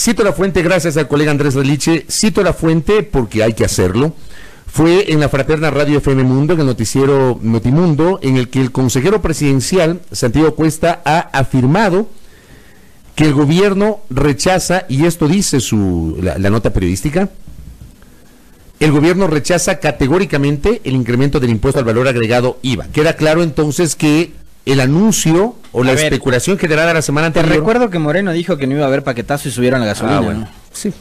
Cito la fuente gracias al colega Andrés Reliche, cito la fuente porque hay que hacerlo. Fue en la fraterna Radio FM Mundo, en el noticiero Notimundo, en el que el consejero presidencial, Santiago Cuesta, ha afirmado que el gobierno rechaza, y esto dice la nota periodística, el gobierno rechaza categóricamente el incremento del impuesto al valor agregado IVA. Queda claro entonces que el anuncio o la especulación generada la semana anterior... Te recuerdo que Moreno dijo que no iba a haber paquetazo y subieron la gasolina. Bueno, ¿no? Sí,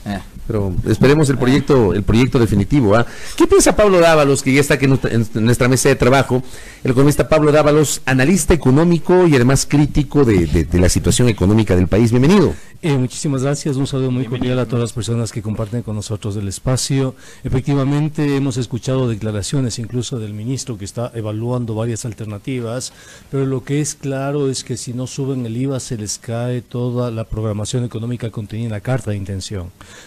pero esperemos el proyecto definitivo. ¿Qué piensa Pablo Dávalos, que ya está aquí en nuestra mesa de trabajo? El economista Pablo Dávalos, analista económico y además crítico de la situación económica del país. Bienvenido. Muchísimas gracias, un saludo muy cordial a todas las personas que comparten con nosotros el espacio. Efectivamente, hemos escuchado declaraciones incluso del ministro que está evaluando varias alternativas, pero lo que es claro es que si no suben el IVA se les cae toda la programación económica contenida en la Carta de Intención.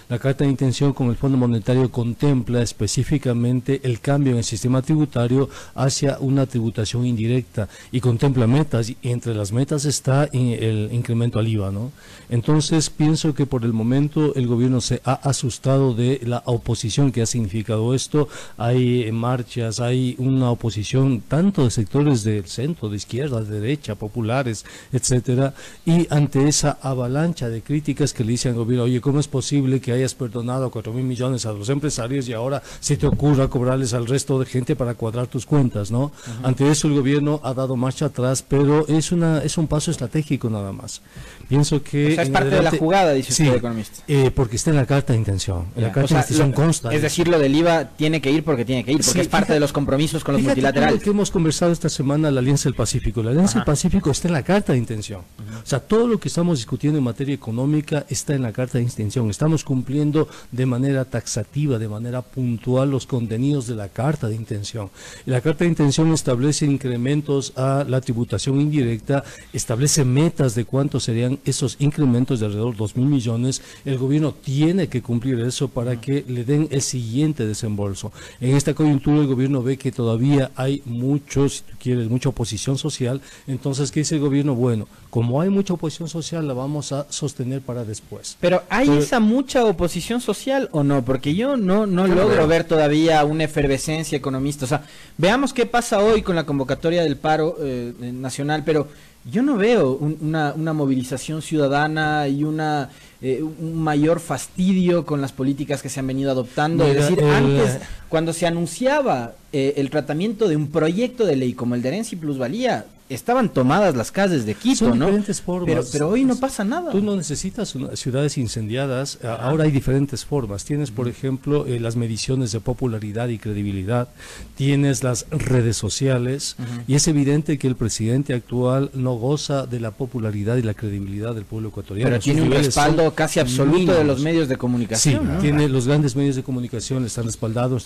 La Carta de Intención con el Fondo Monetario contempla específicamente el cambio en el sistema tributario hacia una tributación indirecta y contempla metas, y entre las metas está el incremento al IVA, ¿no? Entonces pienso que por el momento el gobierno se ha asustado de la oposición que ha significado esto. Hay marchas, hay una oposición tanto de sectores del centro, de izquierda, de derecha, populares, etcétera, y ante esa avalancha de críticas que le dicen al gobierno, oye, ¿cómo es posible que hayas perdonado 4.000 millones a los empresarios y ahora se te ocurra cobrarles al resto de gente para cuadrar tus cuentas, ¿no? Ante eso el gobierno ha dado marcha atrás, pero es un paso estratégico nada más. Pienso que... O sea, es parte de la jugada, dice usted, economista. Porque está en la Carta de Intención. En la Carta de Intención consta. Es decir, lo del IVA tiene que ir porque tiene que ir, porque es parte de los compromisos con los multilaterales. Que hemos conversado esta semana la Alianza del Pacífico. La Alianza del Pacífico está en la Carta de Intención. O sea, todo lo que estamos discutiendo en materia económica está en la Carta de Intención. Estamos cumpliendo de manera taxativa, de manera puntual los contenidos de la Carta de Intención. Y la Carta de Intención establece incrementos a la tributación indirecta, establece metas de cuántos serían esos incrementos de alrededor de 2.000 millones. El gobierno tiene que cumplir eso para que le den el siguiente desembolso. En esta coyuntura el gobierno ve que todavía hay muchos, si tú quieres, mucha oposición social. Entonces, ¿qué dice el gobierno? Bueno, como hay mucha oposición social, la vamos a sostener para después. Pero ¿hay esa mucha oposición social o no? Porque yo no logro ver todavía una efervescencia economista. O sea, veamos qué pasa hoy con la convocatoria del paro nacional, pero yo no veo una movilización ciudadana y un mayor fastidio con las políticas que se han venido adoptando. Es decir, antes, cuando se anunciaba el tratamiento de un proyecto de ley como el de herencia y plusvalía, estaban tomadas las calles de Quito, son ¿no? Diferentes formas. Pero hoy no pasa nada. Tú no necesitas ciudades incendiadas. Ahora hay diferentes formas. Tienes, por ejemplo, las mediciones de popularidad y credibilidad. Tienes las redes sociales. Y es evidente que el presidente actual no goza de la popularidad y la credibilidad del pueblo ecuatoriano. Pero tiene un respaldo casi absoluto mínimos de los medios de comunicación. Sí, ¿no? Tiene los grandes medios de comunicación, le están respaldando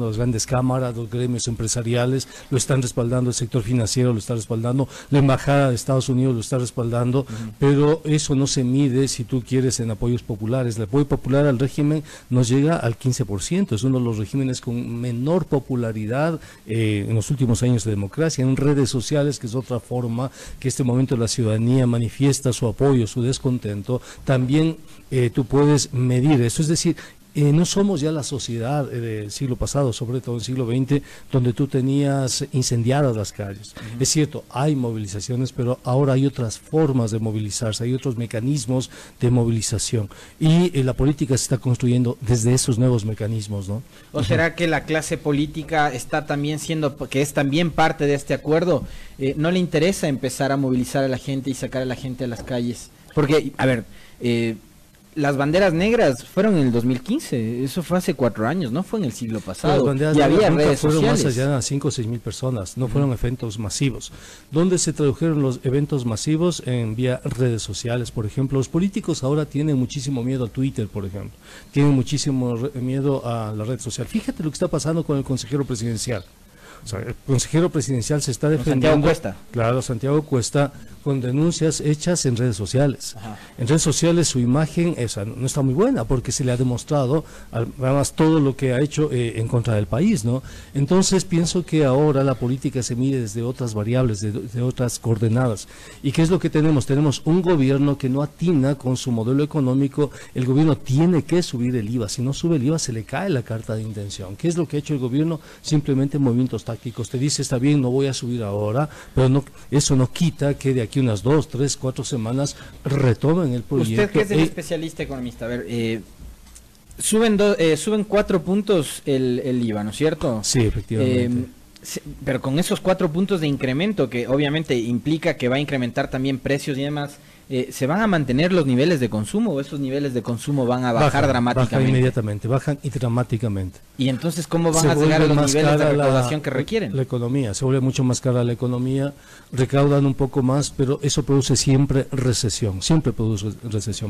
las grandes cámaras, los gremios empresariales, lo están respaldando el sector financiero, lo está respaldando la embajada de Estados Unidos, lo está respaldando, pero eso no se mide, si tú quieres, en apoyos populares. El apoyo popular al régimen nos llega al 15%, es uno de los regímenes con menor popularidad en los últimos años de democracia. En redes sociales, que es otra forma que este momento la ciudadanía manifiesta su apoyo, su descontento, también tú puedes medir eso, es decir, no somos ya la sociedad del siglo pasado, sobre todo el siglo XX, donde tú tenías incendiadas las calles. Es cierto, hay movilizaciones, pero ahora hay otras formas de movilizarse, hay otros mecanismos de movilización. Y la política se está construyendo desde esos nuevos mecanismos, ¿no? ¿O será que la clase política está también que es también parte de este acuerdo, no le interesa empezar a movilizar a la gente y sacar a la gente a las calles? Porque, a ver, las banderas negras fueron en el 2015, eso fue hace 4 años, no fue en el siglo pasado. Y había redes fueron sociales. más allá de 5 o 6 mil personas, no fueron eventos masivos. ¿Dónde se tradujeron los eventos masivos? En vía redes sociales, por ejemplo. Los políticos ahora tienen muchísimo miedo a Twitter, por ejemplo. Tienen muchísimo miedo a la red social. Fíjate lo que está pasando con el consejero presidencial. O O sea, el consejero presidencial se está defendiendo. Santiago Cuesta. Claro, Santiago Cuesta, con denuncias hechas en redes sociales. Ajá. En redes sociales su imagen no está muy buena porque se le ha demostrado además todo lo que ha hecho en contra del país, ¿no? Entonces pienso que ahora la política se mide desde otras variables, de otras coordenadas. ¿Y qué es lo que tenemos? Tenemos un gobierno que no atina con su modelo económico. El gobierno tiene que subir el IVA. Si no sube el IVA se le cae la carta de intención. ¿Qué es lo que ha hecho el gobierno? Simplemente movimientos tácticos. Te dice, está bien, no voy a subir ahora, pero no, eso no quita que de aquí unas 2, 3, 4 semanas retomen el proyecto. Usted que es el especialista economista, a ver, suben 4 puntos el IVA, ¿no es cierto? Sí, efectivamente. Pero con esos 4 puntos de incremento, que obviamente implica que va a incrementar también precios y demás, ¿se van a mantener los niveles de consumo o esos niveles de consumo van a bajar dramáticamente? Bajan inmediatamente, bajan y dramáticamente. ¿Y entonces cómo van a llegar a los niveles de recaudación que requieren? La economía, se vuelve mucho más cara la economía, recaudan un poco más, pero eso produce siempre recesión.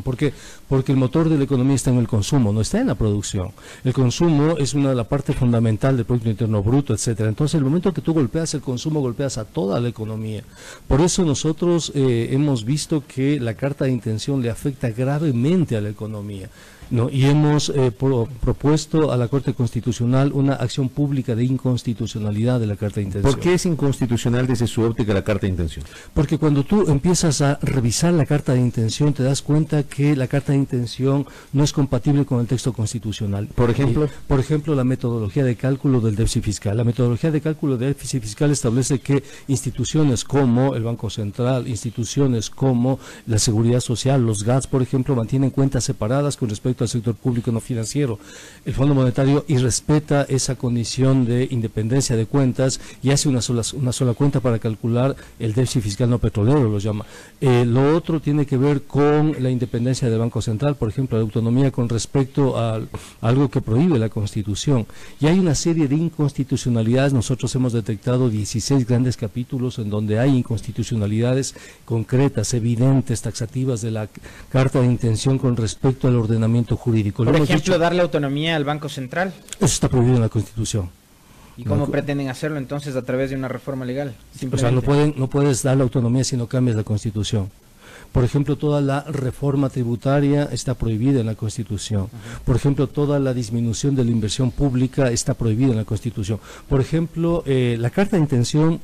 ¿Por qué? Porque el motor de la economía está en el consumo, no está en la producción. El consumo es la parte fundamental del Producto Interno Bruto, etcétera. Entonces, el momento que tú golpeas el consumo, golpeas a toda la economía. Por eso nosotros hemos visto que la carta de intención le afecta gravemente a la economía, ¿no? Y hemos propuesto a la Corte Constitucional una acción pública de inconstitucionalidad de la Carta de Intención. ¿Por qué es inconstitucional desde su óptica la Carta de Intención? Porque cuando tú empiezas a revisar la Carta de Intención te das cuenta que la Carta de Intención no es compatible con el texto constitucional. Por ejemplo, la metodología de cálculo del déficit fiscal. La metodología de cálculo del déficit fiscal establece que instituciones como el Banco Central, instituciones como la Seguridad Social, los GATS, por ejemplo, mantienen cuentas separadas con respecto al sector público no financiero. El Fondo Monetario respeta esa condición de independencia de cuentas y hace una sola cuenta para calcular el déficit fiscal no petrolero, lo llama. Lo otro tiene que ver con la independencia del Banco Central, por ejemplo, la autonomía con respecto a algo que prohíbe la Constitución. Y hay una serie de inconstitucionalidades. Nosotros hemos detectado 16 grandes capítulos en donde hay inconstitucionalidades concretas, evidentes, taxativas de la Carta de Intención con respecto al ordenamiento jurídico. Por ejemplo, darle autonomía al Banco Central. Eso está prohibido en la Constitución. ¿Y cómo pretenden hacerlo entonces a través de una reforma legal? O sea, no puedes dar la autonomía si no cambias la Constitución. Por ejemplo, toda la reforma tributaria está prohibida en la Constitución. Por ejemplo, toda la disminución de la inversión pública está prohibida en la Constitución. Por ejemplo, la Carta de Intención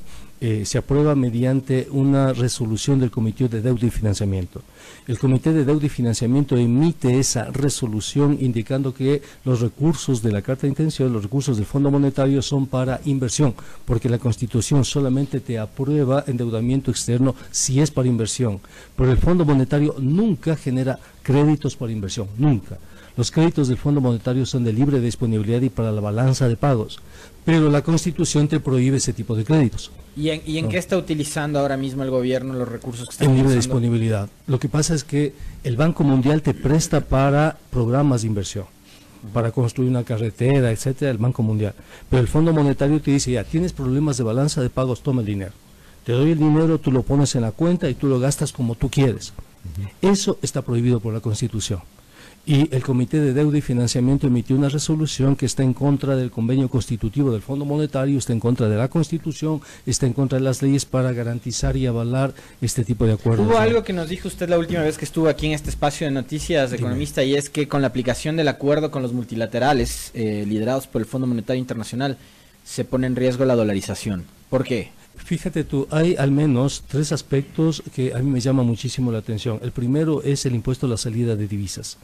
se aprueba mediante una resolución del Comité de Deuda y Financiamiento. El Comité de Deuda y Financiamiento emite esa resolución indicando que los recursos de la Carta de Intención, los recursos del Fondo Monetario son para inversión, porque la Constitución solamente te aprueba endeudamiento externo si es para inversión, pero el Fondo Monetario nunca genera créditos para inversión, nunca. Los créditos del Fondo Monetario son de libre disponibilidad y para la balanza de pagos, pero la Constitución te prohíbe ese tipo de créditos. ¿Y en qué está utilizando ahora mismo el gobierno los recursos que está en utilizando? libre disponibilidad. Lo que pasa es que el Banco Mundial te presta para programas de inversión, para construir una carretera, etcétera, el Banco Mundial. Pero el Fondo Monetario te dice, ya, tienes problemas de balanza de pagos, toma el dinero. Te doy el dinero, tú lo pones en la cuenta y tú lo gastas como tú quieres. Eso está prohibido por la Constitución. Y el Comité de Deuda y Financiamiento emitió una resolución que está en contra del convenio constitutivo del Fondo Monetario, está en contra de la Constitución, está en contra de las leyes para garantizar y avalar este tipo de acuerdos. Hubo algo que nos dijo usted la última vez que estuvo aquí en este espacio de noticias, economista, y es que con la aplicación del acuerdo con los multilaterales liderados por el Fondo Monetario Internacional se pone en riesgo la dolarización. ¿Por qué? Fíjate tú, hay al menos 3 aspectos que a mí me llaman muchísimo la atención. El primero es el impuesto a la salida de divisas.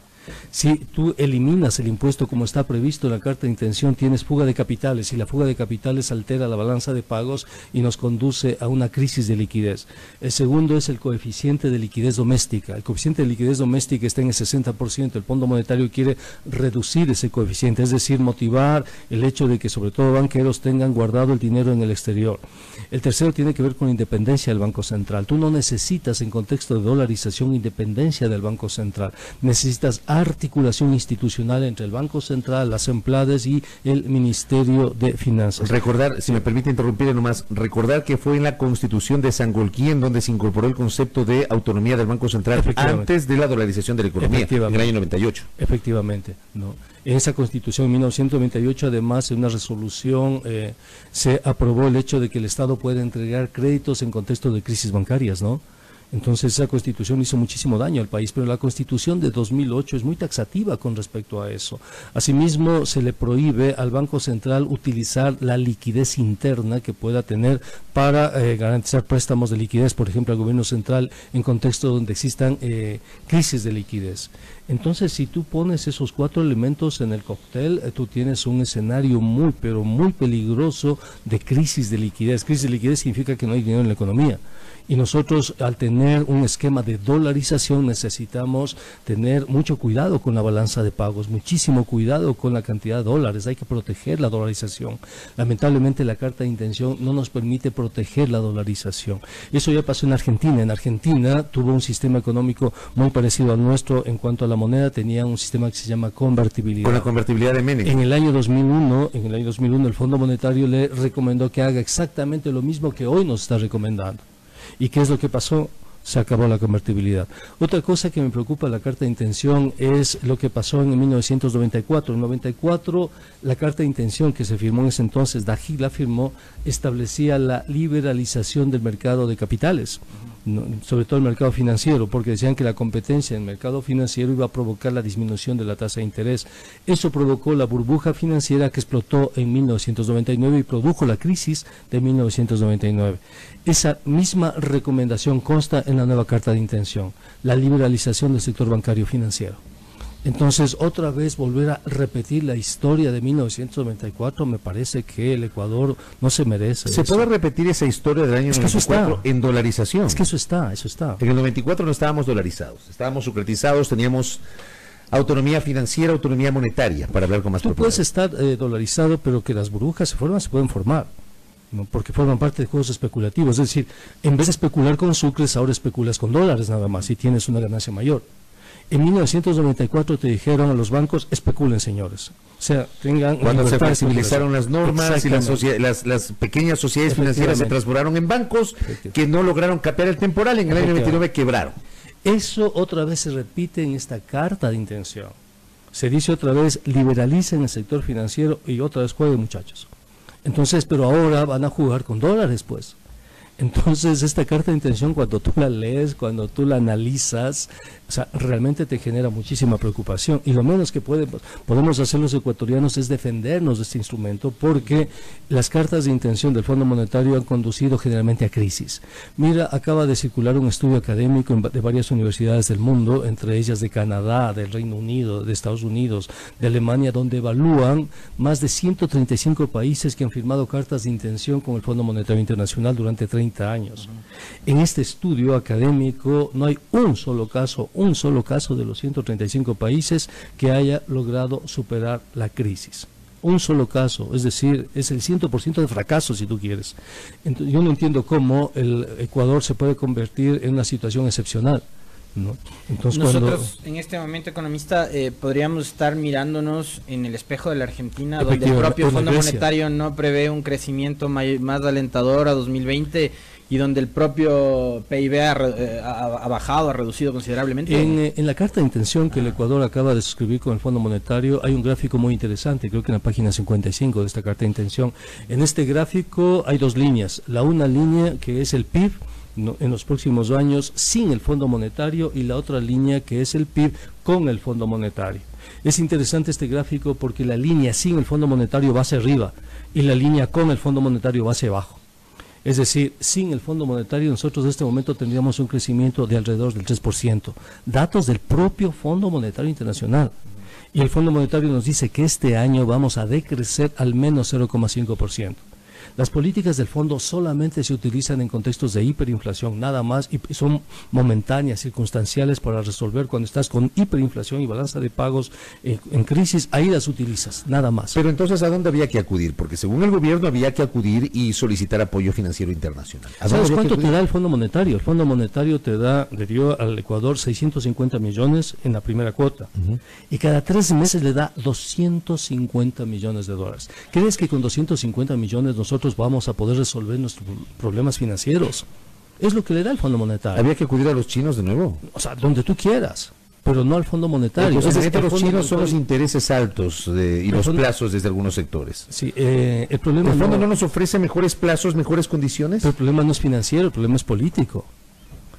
Si tú eliminas el impuesto como está previsto en la Carta de Intención, tienes fuga de capitales y la fuga de capitales altera la balanza de pagos y nos conduce a una crisis de liquidez. El segundo es el coeficiente de liquidez doméstica. El coeficiente de liquidez doméstica está en el 60%. El Fondo Monetario quiere reducir ese coeficiente, es decir, motivar el hecho de que sobre todo banqueros tengan guardado el dinero en el exterior. El tercero tiene que ver con la independencia del Banco Central. Tú no necesitas en contexto de dolarización independencia del Banco Central. Necesitas articulación institucional entre el Banco Central, las EMPLADES y el Ministerio de Finanzas. Recordar, si me permite interrumpir nomás, recordar que fue en la Constitución de Sangolquí en donde se incorporó el concepto de autonomía del Banco Central antes de la dolarización de la economía, en el año 98. Efectivamente, ¿no? En esa Constitución en 1998, además, en una resolución se aprobó el hecho de que el Estado puede entregar créditos en contexto de crisis bancarias, ¿no? Entonces esa Constitución hizo muchísimo daño al país, pero la Constitución de 2008 es muy taxativa con respecto a eso. Asimismo, se le prohíbe al Banco Central utilizar la liquidez interna que pueda tener para garantizar préstamos de liquidez, por ejemplo, al gobierno central en contexto donde existan crisis de liquidez. Entonces, si tú pones esos 4 elementos en el cóctel, tú tienes un escenario muy, pero muy peligroso de crisis de liquidez. Crisis de liquidez significa que no hay dinero en la economía. Y nosotros, al tener un esquema de dolarización, necesitamos tener mucho cuidado con la balanza de pagos, muchísimo cuidado con la cantidad de dólares. Hay que proteger la dolarización. Lamentablemente, la carta de intención no nos permite proteger la dolarización. Eso ya pasó en Argentina. En Argentina tuvo un sistema económico muy parecido al nuestro en cuanto a la moneda. Tenía un sistema que se llama convertibilidad. Con la convertibilidad de Menem. En el año 2001, el Fondo Monetario le recomendó que haga exactamente lo mismo que hoy nos está recomendando. ¿Y qué es lo que pasó? Se acabó la convertibilidad. Otra cosa que me preocupa la carta de intención es lo que pasó en 1994. En 94, la carta de intención que se firmó en ese entonces, Dají la firmó, establecía la liberalización del mercado de capitales, sobre todo el mercado financiero, porque decían que la competencia en el mercado financiero iba a provocar la disminución de la tasa de interés. Eso provocó la burbuja financiera que explotó en 1999 y produjo la crisis de 1999. Esa misma recomendación consta en la nueva carta de intención, la liberalización del sector bancario financiero. Entonces, otra vez volver a repetir la historia de 1994, me parece que el Ecuador no se merece. ¿Se puede repetir esa historia del año 94 en dolarización? Es que eso está. En el 94 no estábamos dolarizados, estábamos sucretizados, teníamos autonomía financiera, autonomía monetaria, para hablar con más propiedad. Tú puedes estar dolarizado, pero que las burbujas se pueden formar, ¿no? Porque forman parte de juegos especulativos. Es decir, en vez de especular con sucres, ahora especulas con dólares nada más y tienes una ganancia mayor. En 1994 te dijeron a los bancos, especulen, señores. O sea, tengan... Cuando se flexibilizaron las normas y las pequeñas sociedades financieras se transformaron en bancos que no lograron capear el temporal, en el año 99 quebraron. Eso otra vez se repite en esta carta de intención. Se dice otra vez, liberalicen el sector financiero y otra vez jueguen, muchachos. Entonces, pero ahora van a jugar con dólares, pues. Entonces, esta carta de intención, cuando tú la lees, cuando tú la analizas, o sea, realmente te genera muchísima preocupación. Y lo menos que podemos hacer los ecuatorianos es defendernos de este instrumento, porque las cartas de intención del Fondo Monetario han conducido generalmente a crisis. Mira, acaba de circular un estudio académico de varias universidades del mundo, entre ellas de Canadá, del Reino Unido, de Estados Unidos, de Alemania, donde evalúan más de 135 países que han firmado cartas de intención con el Fondo Monetario Internacional durante 30 años. En este estudio académico no hay un solo caso de los 135 países que haya logrado superar la crisis. Un solo caso, es decir, es el 100% de fracaso, si tú quieres. Entonces, yo no entiendo cómo el Ecuador se puede convertir en una situación excepcional, ¿no? Entonces, nosotros en este momento, economista, podríamos estar mirándonos en el espejo de la Argentina, donde el propio Fondo Monetario no prevé un crecimiento más alentador a 2020 y donde el propio PIB ha bajado, ha reducido considerablemente. En la carta de intención que el Ecuador acaba de suscribir con el Fondo Monetario hay un gráfico muy interesante, creo que en la página 55 de esta carta de intención. En este gráfico hay 2 líneas, una línea que es el PIB en los próximos años sin el Fondo Monetario y la otra línea que es el PIB con el Fondo Monetario. Es interesante este gráfico porque la línea sin el Fondo Monetario va hacia arriba y la línea con el Fondo Monetario va hacia abajo. Es decir, sin el Fondo Monetario nosotros en este momento tendríamos un crecimiento de alrededor del 3%. Datos del propio Fondo Monetario Internacional. Y el Fondo Monetario nos dice que este año vamos a decrecer al menos 0,5%. Las políticas del fondo solamente se utilizan en contextos de hiperinflación, nada más, y son momentáneas, circunstanciales para resolver cuando estás con hiperinflación y balanza de pagos en crisis, ahí las utilizas, nada más. Pero entonces, ¿a dónde había que acudir? Porque según el gobierno había que acudir y solicitar apoyo financiero internacional. ¿Sabes cuánto te da el Fondo Monetario? El Fondo Monetario le dio al Ecuador 650 millones en la primera cuota, y cada 3 meses le da 250 millones de dólares. ¿Crees que con 250 millones nosotros vamos a poder resolver nuestros problemas financieros? Es lo que le da el Fondo Monetario. ¿Había que acudir a los chinos de nuevo? O sea, donde tú quieras, pero no al Fondo Monetario. Entonces, los chinos son los intereses altos y los plazos desde algunos sectores. Sí, el problema ¿El fondo no nos ofrece mejores plazos, mejores condiciones? Pero el problema no es financiero, el problema es político.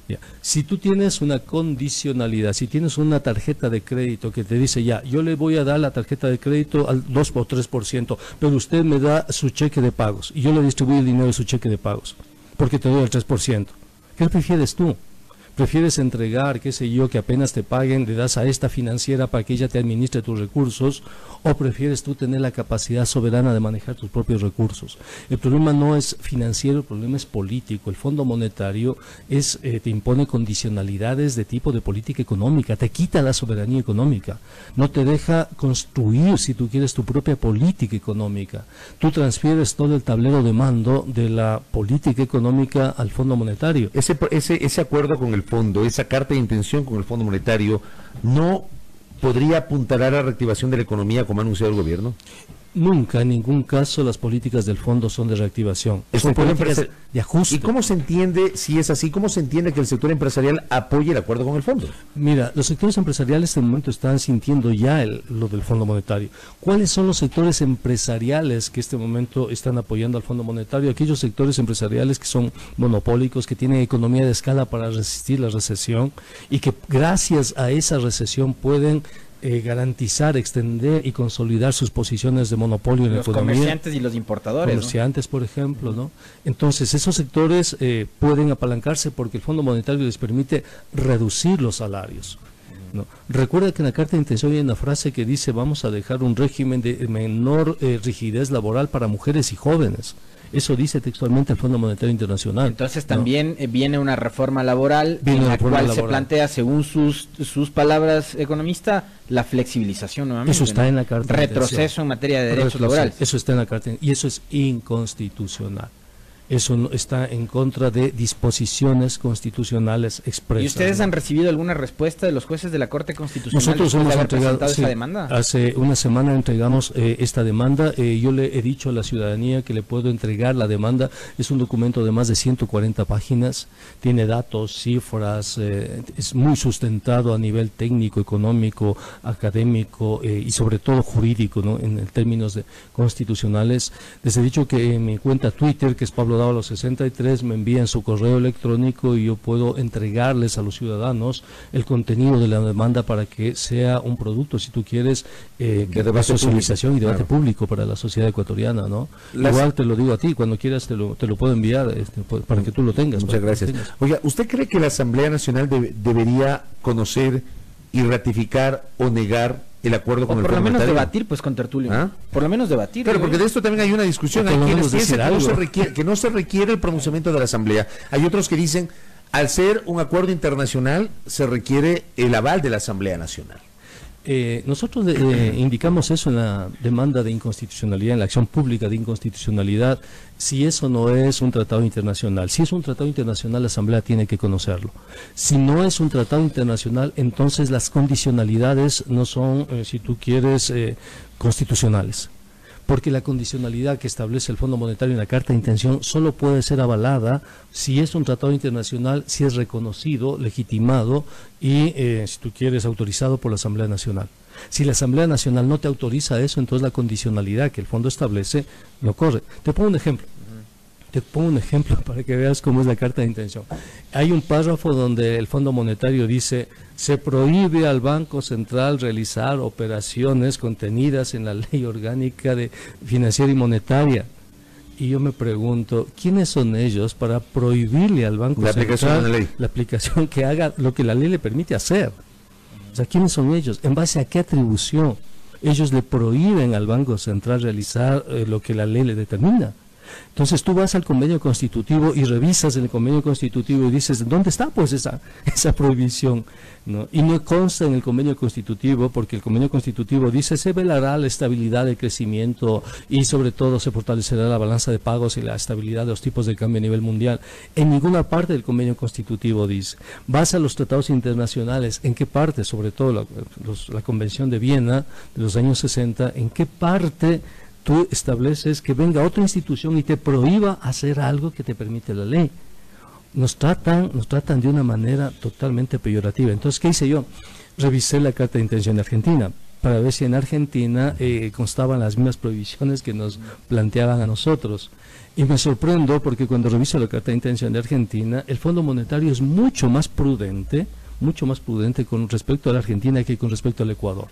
Ya. Si tú tienes una condicionalidad, si tienes una tarjeta de crédito que te dice, ya, yo le voy a dar la tarjeta de crédito al 2 o 3%, pero usted me da su cheque de pagos y yo le distribuyo el dinero de su cheque de pagos, porque te doy el 3%. ¿Qué prefieres tú? ¿Prefieres entregar, qué sé yo, que apenas te paguen, le das a esta financiera para que ella te administre tus recursos, o prefieres tú tener la capacidad soberana de manejar tus propios recursos? El problema no es financiero, el problema es político. El Fondo Monetario te impone condicionalidades de tipo de política económica, te quita la soberanía económica, no te deja construir, si tú quieres, tu propia política económica. Tú transfieres todo el tablero de mando de la política económica al Fondo Monetario. Ese acuerdo con el fondo, esa carta de intención con el Fondo Monetario, ¿no podría apuntar a la reactivación de la economía como ha anunciado el gobierno? Nunca, en ningún caso, las políticas del fondo son de reactivación. Son políticas de ajuste. ¿Y cómo se entiende, si es así, cómo se entiende que el sector empresarial apoye el acuerdo con el fondo? Mira, los sectores empresariales en este momento están sintiendo ya lo del Fondo Monetario. ¿Cuáles son los sectores empresariales que en este momento están apoyando al Fondo Monetario? Aquellos sectores empresariales que son monopólicos, que tienen economía de escala para resistir la recesión y que gracias a esa recesión pueden garantizar, extender y consolidar sus posiciones de monopolio en la economía. Los comerciantes y los importadores. Comerciantes, ¿no? Por ejemplo, ¿no? Entonces, esos sectores pueden apalancarse porque el Fondo Monetario les permite reducir los salarios, ¿no? Recuerda que en la carta de intención hay una frase que dice: vamos a dejar un régimen de menor rigidez laboral para mujeres y jóvenes. Eso dice textualmente el Fondo Monetario Internacional. Entonces también viene una reforma laboral en la cual se plantea, según sus palabras, economista, la flexibilización nuevamente. Eso está en la carta. Retroceso en materia de derechos laborales. Eso está en la carta y eso es inconstitucional. Eso no, está en contra de disposiciones constitucionales expresas. ¿Y ustedes han recibido alguna respuesta de los jueces de la Corte Constitucional? Nosotros hemos entregado esa demanda. Hace una semana entregamos esta demanda. Yo le he dicho a la ciudadanía que le puedo entregar la demanda. Es un documento de más de 140 páginas. Tiene datos, cifras, es muy sustentado a nivel técnico, económico, académico y sobre todo jurídico, ¿no? En términos constitucionales. Les he dicho que en mi cuenta Twitter, que es Pablo Dávalos 63, me envían su correo electrónico y yo puedo entregarles a los ciudadanos el contenido de la demanda para que sea un producto, si tú quieres, de socialización y debate público para la sociedad ecuatoriana, ¿no? Igual te lo digo a ti, cuando quieras te lo puedo enviar para que tú lo tengas. Muchas gracias. Oiga, ¿usted cree que la Asamblea Nacional debería conocer y ratificar o negar el acuerdo con el Fondo Monetario? Por lo menos debatir, pues, con Tertulio. ¿Ah? Por lo menos debatir. Claro, porque de esto también hay una discusión. Hay quienes piensan que no se requiere el pronunciamiento de la Asamblea. Hay otros que dicen, al ser un acuerdo internacional, se requiere el aval de la Asamblea Nacional. Nosotros indicamos eso en la demanda de inconstitucionalidad, en la acción pública de inconstitucionalidad, si eso no es un tratado internacional. Si es un tratado internacional, la Asamblea tiene que conocerlo. Si no es un tratado internacional, entonces las condicionalidades no son, si tú quieres, constitucionales. Porque la condicionalidad que establece el Fondo Monetario en la Carta de Intención solo puede ser avalada si es un tratado internacional, si es reconocido, legitimado y, si tú quieres, autorizado por la Asamblea Nacional. Si la Asamblea Nacional no te autoriza eso, entonces la condicionalidad que el Fondo establece no corre. Te pongo un ejemplo. Para que veas cómo es la Carta de Intención. Hay un párrafo donde el Fondo Monetario dice: se prohíbe al Banco Central realizar operaciones contenidas en la Ley Orgánica de Financiera y Monetaria. Y yo me pregunto, ¿quiénes son ellos para prohibirle al Banco Central la aplicación que haga lo que la ley le permite hacer? O sea, ¿quiénes son ellos? ¿En base a qué atribución ellos le prohíben al Banco Central realizar lo que la ley le determina? Entonces tú vas al convenio constitutivo y revisas el convenio constitutivo y dices, ¿dónde está pues esa prohibición? ¿No? Y no consta en el convenio constitutivo, porque el convenio constitutivo dice se velará la estabilidad del crecimiento y sobre todo se fortalecerá la balanza de pagos y la estabilidad de los tipos de cambio a nivel mundial. En ninguna parte del convenio constitutivo dice. Vas a los tratados internacionales, ¿en qué parte? Sobre todo la Convención de Viena de los años 60, ¿en qué parte tú estableces que venga otra institución y te prohíba hacer algo que te permite la ley? Nos tratan de una manera totalmente peyorativa. Entonces, ¿qué hice yo? Revisé la Carta de Intención de Argentina para ver si en Argentina constaban las mismas prohibiciones que nos planteaban a nosotros. Y me sorprendo porque cuando reviso la Carta de Intención de Argentina, el Fondo Monetario es mucho más prudente con respecto a la Argentina que con respecto al Ecuador.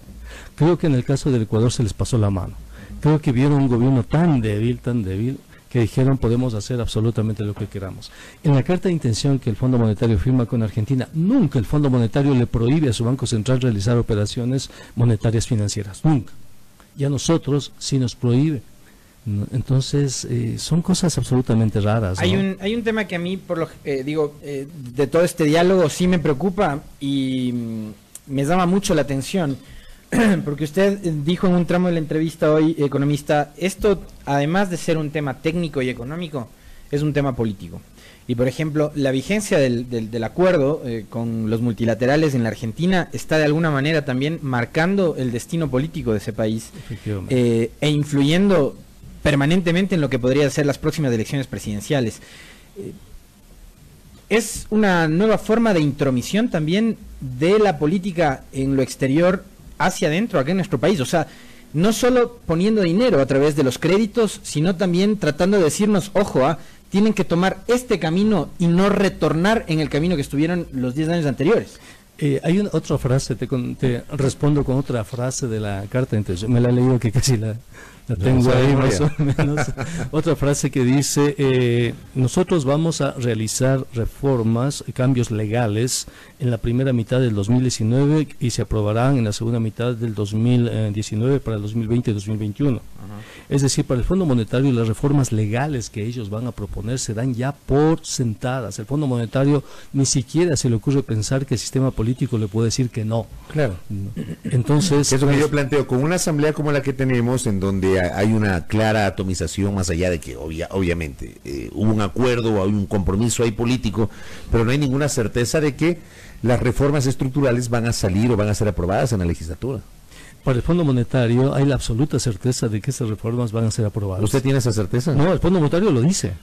Creo que en el caso del Ecuador se les pasó la mano. Creo que vieron un gobierno tan débil, que dijeron podemos hacer absolutamente lo que queramos. En la carta de intención que el Fondo Monetario firma con Argentina, nunca el Fondo Monetario le prohíbe a su Banco Central realizar operaciones monetarias financieras, nunca. Y a nosotros sí nos prohíbe. Entonces, son cosas absolutamente raras, ¿no? Hay un tema que a mí, de todo este diálogo sí me preocupa y me llama mucho la atención. Porque usted dijo en un tramo de la entrevista hoy, economista, esto además de ser un tema técnico y económico, es un tema político. Y por ejemplo, la vigencia del acuerdo con los multilaterales en la Argentina está de alguna manera también marcando el destino político de ese país e influyendo permanentemente en lo que podrían ser las próximas elecciones presidenciales. Es una nueva forma de intromisión también de la política en lo exterior hacia adentro, acá en nuestro país. O sea, no solo poniendo dinero a través de los créditos, sino también tratando de decirnos, ojo, tienen que tomar este camino y no retornar en el camino que estuvieron los 10 años anteriores. Hay otra frase, te respondo con otra frase de la carta de intención. Me la he leído que casi la tengo ahí más o menos. Otra frase que dice, nosotros vamos a realizar reformas, cambios legales en la primera mitad del 2019 y se aprobarán en la segunda mitad del 2019 para el 2020 y 2021. Es decir, para el Fondo Monetario las reformas legales que ellos van a proponer se dan ya por sentadas. El Fondo Monetario ni siquiera se le ocurre pensar que el sistema político le puede decir que no. Claro. Entonces, eso que yo planteo, con una asamblea como la que tenemos, en donde hay una clara atomización, más allá de que obviamente hubo un acuerdo, hay un compromiso ahí político, pero no hay ninguna certeza de que las reformas estructurales van a salir o van a ser aprobadas en la legislatura. Para el Fondo Monetario hay la absoluta certeza de que esas reformas van a ser aprobadas. ¿Usted tiene esa certeza? No, el Fondo Monetario lo dice.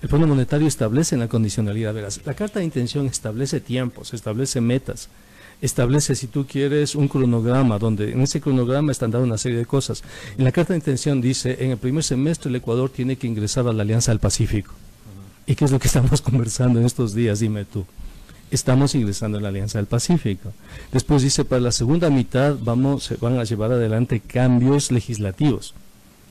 El Fondo Monetario establece en la condicionalidad. Verás, la Carta de Intención establece tiempos, establece metas, establece, si tú quieres, un cronograma, donde en ese cronograma están dadas una serie de cosas. En la Carta de Intención dice, en el primer semestre el Ecuador tiene que ingresar a la Alianza del Pacífico. ¿Y qué es lo que estamos conversando en estos días? Dime tú. Estamos ingresando en la Alianza del Pacífico. Después dice, para la segunda mitad se van a llevar adelante cambios legislativos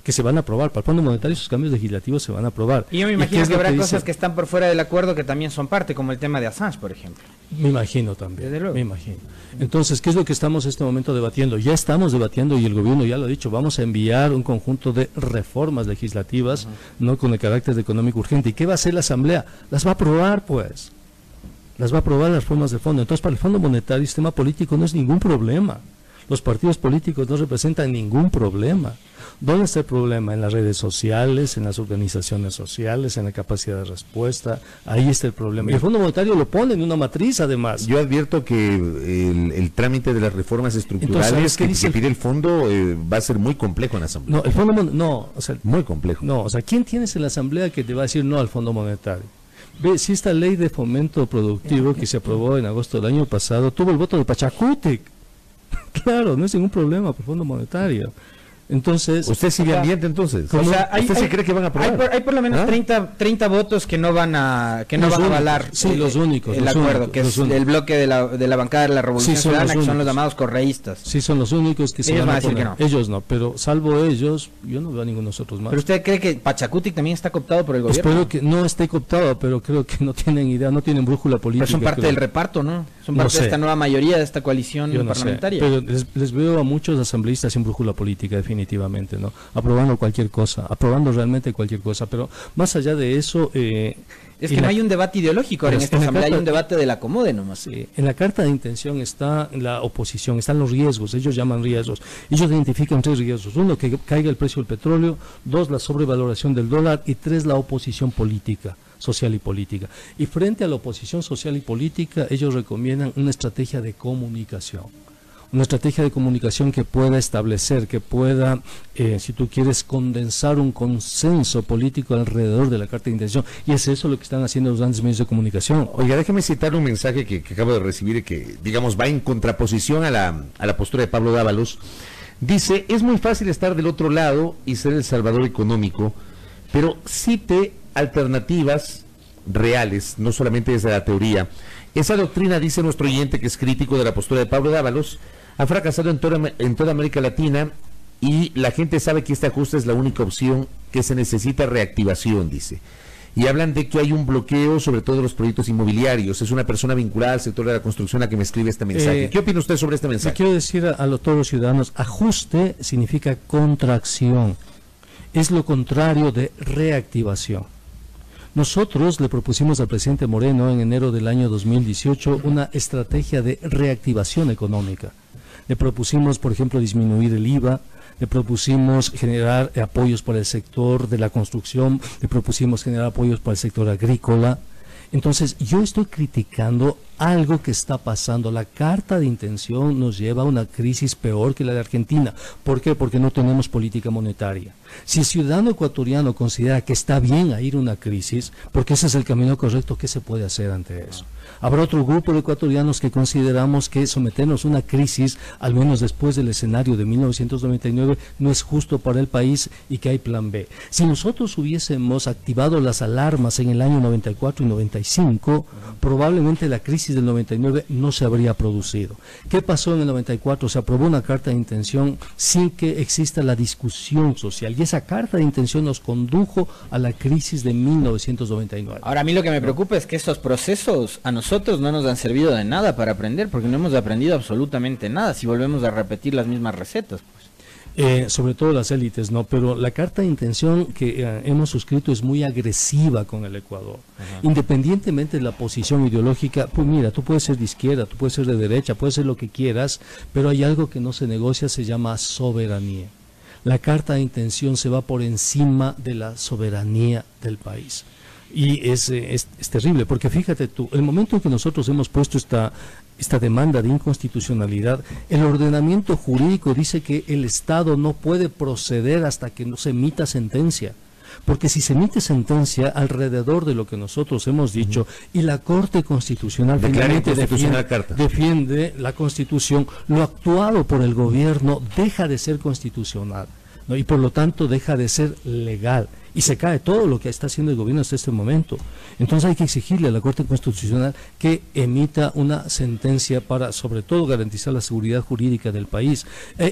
que se van a aprobar. Para el Fondo Monetario esos cambios legislativos se van a aprobar. Y yo me imagino que habrá cosas que están por fuera del acuerdo que también son parte, como el tema de Assange, por ejemplo. Me imagino también. Desde luego. Me imagino. Entonces, ¿qué es lo que estamos en este momento debatiendo? Ya estamos debatiendo y el gobierno ya lo ha dicho, vamos a enviar un conjunto de reformas legislativas, no con el carácter de económico urgente. ¿Y qué va a hacer la Asamblea? Las va a aprobar, pues. Las va a aprobar las reformas del fondo. Entonces, para el Fondo Monetario, el sistema político no es ningún problema. Los partidos políticos no representan ningún problema. ¿Dónde está el problema? En las redes sociales, en las organizaciones sociales, en la capacidad de respuesta. Ahí está el problema. Y el Fondo Monetario lo pone en una matriz, además. Yo advierto que el trámite de las reformas estructurales que pide el fondo va a ser muy complejo en la Asamblea. No, el Fondo muy complejo. No, ¿quién tienes en la Asamblea que te va a decir no al Fondo Monetario? Ve, si esta ley de fomento productivo que se aprobó en agosto del año pasado tuvo el voto de Pachacutic. Claro, no es ningún problema para el Fondo Monetario. Entonces, ¿usted sigue ambiente entonces? ¿Usted se cree que van a aprobar? Hay por lo menos 30 votos que no van a avalar los únicos, el acuerdo, que es el bloque de la bancada de la Revolución Ciudadana, que son los llamados correístas. Sí, son los únicos que se van a decir que no. Ellos no, pero salvo ellos, yo no veo a ninguno de nosotros más. ¿Pero usted cree que Pachacutic también está cooptado por el gobierno? Espero que no esté cooptado, pero creo que no tienen idea, no tienen brújula política. Pero son parte del reparto, ¿no? Son parte de esta nueva mayoría, de esta coalición parlamentaria. Pero les veo a muchos asambleístas sin brújula política, definitivamente. definitivamente, ¿no? Aprobando cualquier cosa, aprobando realmente cualquier cosa, pero más allá de eso... es que no hay un debate ideológico, ahora en esta asamblea hay un debate del acomode nomás. Sí, en la carta de intención está la oposición, están los riesgos, ellos llaman riesgos. Ellos identifican 3 riesgos: 1, que caiga el precio del petróleo; 2, la sobrevaloración del dólar; y 3, la oposición política, social y política. Y frente a la oposición social y política, ellos recomiendan una estrategia de comunicación. Una estrategia de comunicación que pueda establecer, que pueda, si tú quieres, condensar un consenso político alrededor de la carta de intención. Y es eso lo que están haciendo los grandes medios de comunicación. Oiga, déjeme citar un mensaje que acabo de recibir y que, digamos, va en contraposición a la postura de Pablo Dávalos. Dice: es muy fácil estar del otro lado y ser el salvador económico, pero cite alternativas reales, no solamente desde la teoría. Esa doctrina, dice nuestro oyente, que es crítico de la postura de Pablo Dávalos, ha fracasado en toda América Latina, y la gente sabe que este ajuste es la única opción, que se necesita reactivación, dice. Y hablan de que hay un bloqueo sobre todo de los proyectos inmobiliarios. Es una persona vinculada al sector de la construcción la que me escribe este mensaje. ¿Qué opina usted sobre este mensaje? Quiero decir a todos los ciudadanos: ajuste significa contracción, es lo contrario de reactivación. Nosotros le propusimos al presidente Moreno en enero del año 2018 una estrategia de reactivación económica. Le propusimos, por ejemplo, disminuir el IVA, le propusimos generar apoyos para el sector de la construcción, le propusimos generar apoyos para el sector agrícola. Entonces, yo estoy criticando algo que está pasando. La carta de intención nos lleva a una crisis peor que la de Argentina. ¿Por qué? Porque no tenemos política monetaria. Si el ciudadano ecuatoriano considera que está bien a ir a una crisis, porque ese es el camino correcto, ¿qué se puede hacer ante eso? Habrá otro grupo de ecuatorianos que consideramos que someternos a una crisis, al menos después del escenario de 1999, no es justo para el país y que hay plan B. Si nosotros hubiésemos activado las alarmas en el año 94 y 95, probablemente la crisis del 99 no se habría producido. ¿Qué pasó en el 94? Se aprobó una carta de intención sin que exista la discusión social, y esa carta de intención nos condujo a la crisis de 1999. Ahora, a mí lo que me preocupa es que estos procesos a nosotros no nos han servido de nada para aprender, porque no hemos aprendido absolutamente nada si volvemos a repetir las mismas recetas, pues. Sobre todo las élites, ¿no? Pero la carta de intención que hemos suscrito es muy agresiva con el Ecuador. Independientemente de la posición ideológica, pues mira, tú puedes ser de izquierda, tú puedes ser de derecha, puedes ser lo que quieras, pero hay algo que no se negocia, se llama soberanía. La carta de intención se va por encima de la soberanía del país. Y es terrible, porque fíjate tú, el momento en que nosotros hemos puesto esta demanda de inconstitucionalidad, el ordenamiento jurídico dice que el Estado no puede proceder hasta que no se emita sentencia. Porque si se emite sentencia alrededor de lo que nosotros hemos dicho, y la Corte Constitucional finalmente defiende la Constitución, lo actuado por el gobierno deja de ser constitucional, ¿no? Y por lo tanto deja de ser legal. Y se cae todo lo que está haciendo el gobierno hasta este momento. Entonces hay que exigirle a la Corte Constitucional que emita una sentencia para, sobre todo, garantizar la seguridad jurídica del país.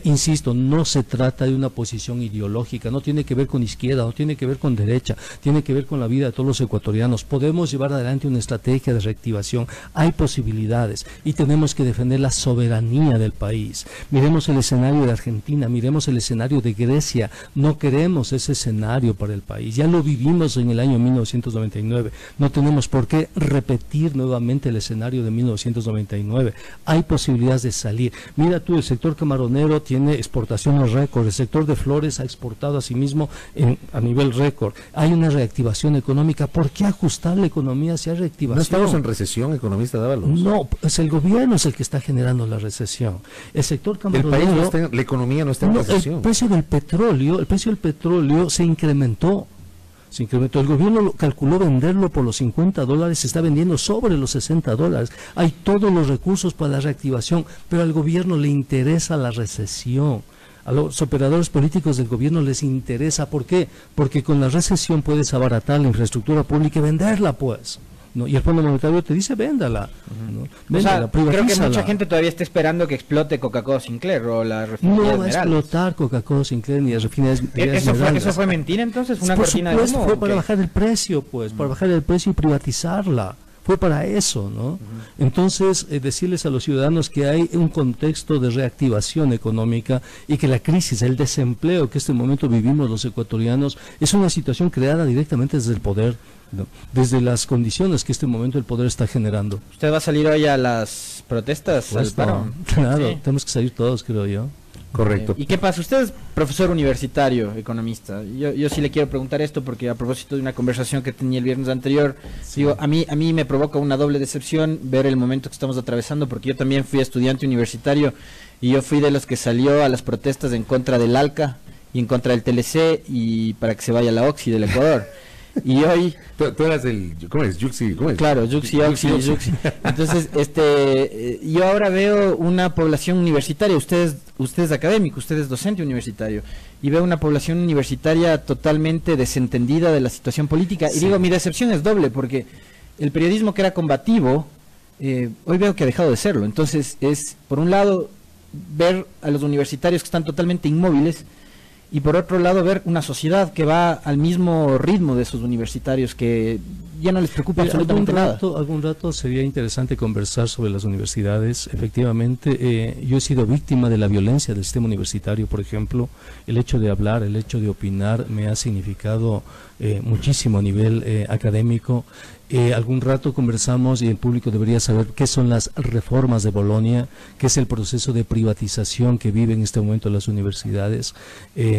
Insisto, no se trata de una posición ideológica, no tiene que ver con izquierda, no tiene que ver con derecha, tiene que ver con la vida de todos los ecuatorianos. Podemos llevar adelante una estrategia de reactivación, hay posibilidades, y tenemos que defender la soberanía del país. Miremos el escenario de Argentina, miremos el escenario de Grecia, no queremos ese escenario para el país. Ya lo vivimos en el año 1999, no tenemos por qué repetir nuevamente el escenario de 1999. Hay posibilidades de salir. Mira tú, el sector camaronero tiene exportaciones récord, el sector de flores ha exportado a sí mismo a nivel récord. Hay una reactivación económica. ¿Por qué ajustar la economía si hay reactivación? ¿No estamos en recesión, economista Dávalos? No, pues el gobierno es el que está generando la recesión. El sector camaronero... El país no está la economía no está en recesión. El precio del petróleo se incrementó. El gobierno calculó venderlo por los $50, se está vendiendo sobre los $60. Hay todos los recursos para la reactivación, pero al gobierno le interesa la recesión. A los operadores políticos del gobierno les interesa. ¿Por qué? Porque con la recesión puedes abaratar la infraestructura pública y venderla, pues. ¿No? Y el Fondo Monetario te dice véndala, ¿no? Véndala, creo que mucha gente todavía está esperando que explote Coca-Cola Sinclair o la refinería. No va a explotar Coca-Cola Sinclair ni las refinerías Esmeraldas. ¿Eso fue mentira entonces? ¿Una por cortina supuesto, de humo? Fue para bajar el precio, pues, para bajar el precio y privatizarla. fue para eso, ¿no? Entonces, decirles a los ciudadanos que hay un contexto de reactivación económica y que la crisis, el desempleo que en este momento vivimos los ecuatorianos, es una situación creada directamente desde el poder, ¿no? Desde las condiciones que en este momento el poder está generando. ¿Usted va a salir hoy a las protestas? Pues, ¿Al paro? claro, Sí. tenemos que salir todos, creo yo. Correcto. ¿Y qué pasa? Usted es profesor universitario, economista. Yo sí le quiero preguntar esto porque a propósito de una conversación que tenía el viernes anterior, digo, a mí me provoca una doble decepción ver el momento que estamos atravesando, porque yo también fui estudiante universitario y yo fui de los que salió a las protestas en contra del ALCA y en contra del TLC y para que se vaya la OXI del Ecuador. Y hoy... Tú eras del... ¿Cómo es? Yuxi, ¿cómo es? Claro, Yuxi, Oxi, Yuxi. Entonces, yo ahora veo una población universitaria, usted es académico, usted es docente universitario, y veo una población universitaria totalmente desentendida de la situación política. Y digo, mi decepción es doble, porque el periodismo que era combativo, hoy veo que ha dejado de serlo. Entonces, es, por un lado, ver a los universitarios que están totalmente inmóviles, y por otro lado ver una sociedad que va al mismo ritmo de esos universitarios, que ya no les preocupa absolutamente nada. Algún rato sería interesante conversar sobre las universidades. Efectivamente, yo he sido víctima de la violencia del sistema universitario, por ejemplo. El hecho de hablar, el hecho de opinar me ha significado muchísimo a nivel académico. Algún rato conversamos y el público debería saber qué son las reformas de Bolonia, qué es el proceso de privatización que vive en este momento las universidades,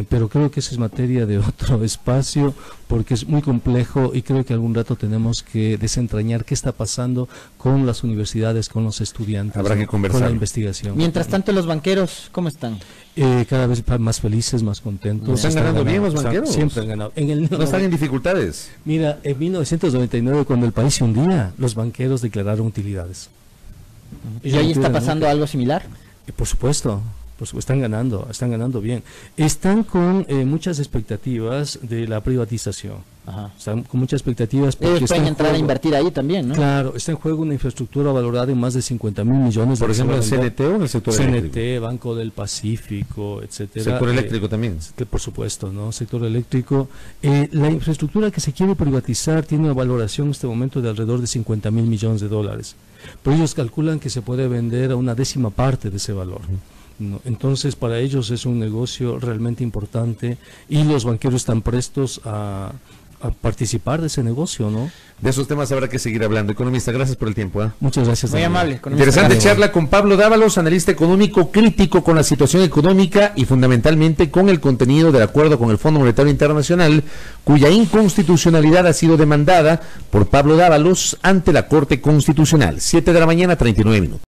pero creo que esa es materia de otro espacio porque es muy complejo y creo que algún rato tenemos que desentrañar qué está pasando con las universidades, con los estudiantes, habrá que conversar. con la investigación. Mientras tanto, los banqueros, ¿cómo están? Cada vez más felices, más contentos. ¿Están ganando bien los banqueros? Siempre han ganado. ¿No están en dificultades? Mira, en 1999, cuando el país se hundía, los banqueros declararon utilidades. ¿Y ahí está pasando algo similar? Por supuesto, están ganando bien. Están con muchas expectativas de la privatización. Ajá. Están con muchas expectativas porque ellos pueden entrar a invertir ahí también, ¿no? Claro, está en juego una infraestructura valorada en más de 50.000 millones de Por ejemplo, el CNT o en el sector eléctrico. CNT, Banco del Pacífico, etcétera. Sector eléctrico también. Por supuesto, ¿no? Sector eléctrico. La infraestructura que se quiere privatizar tiene una valoración en este momento de alrededor de 50.000 millones de dólares. Pero ellos calculan que se puede vender a una décima parte de ese valor. ¿No? Entonces, para ellos es un negocio realmente importante y los banqueros están prestos a participar de ese negocio, ¿no? De esos temas habrá que seguir hablando. Economista, gracias por el tiempo. Muchas gracias. Muy amable. Interesante charla con Pablo Dávalos, analista económico crítico con la situación económica y fundamentalmente con el contenido del acuerdo con el Fondo Monetario Internacional, cuya inconstitucionalidad ha sido demandada por Pablo Dávalos ante la Corte Constitucional. 7 de la mañana, 39 minutos.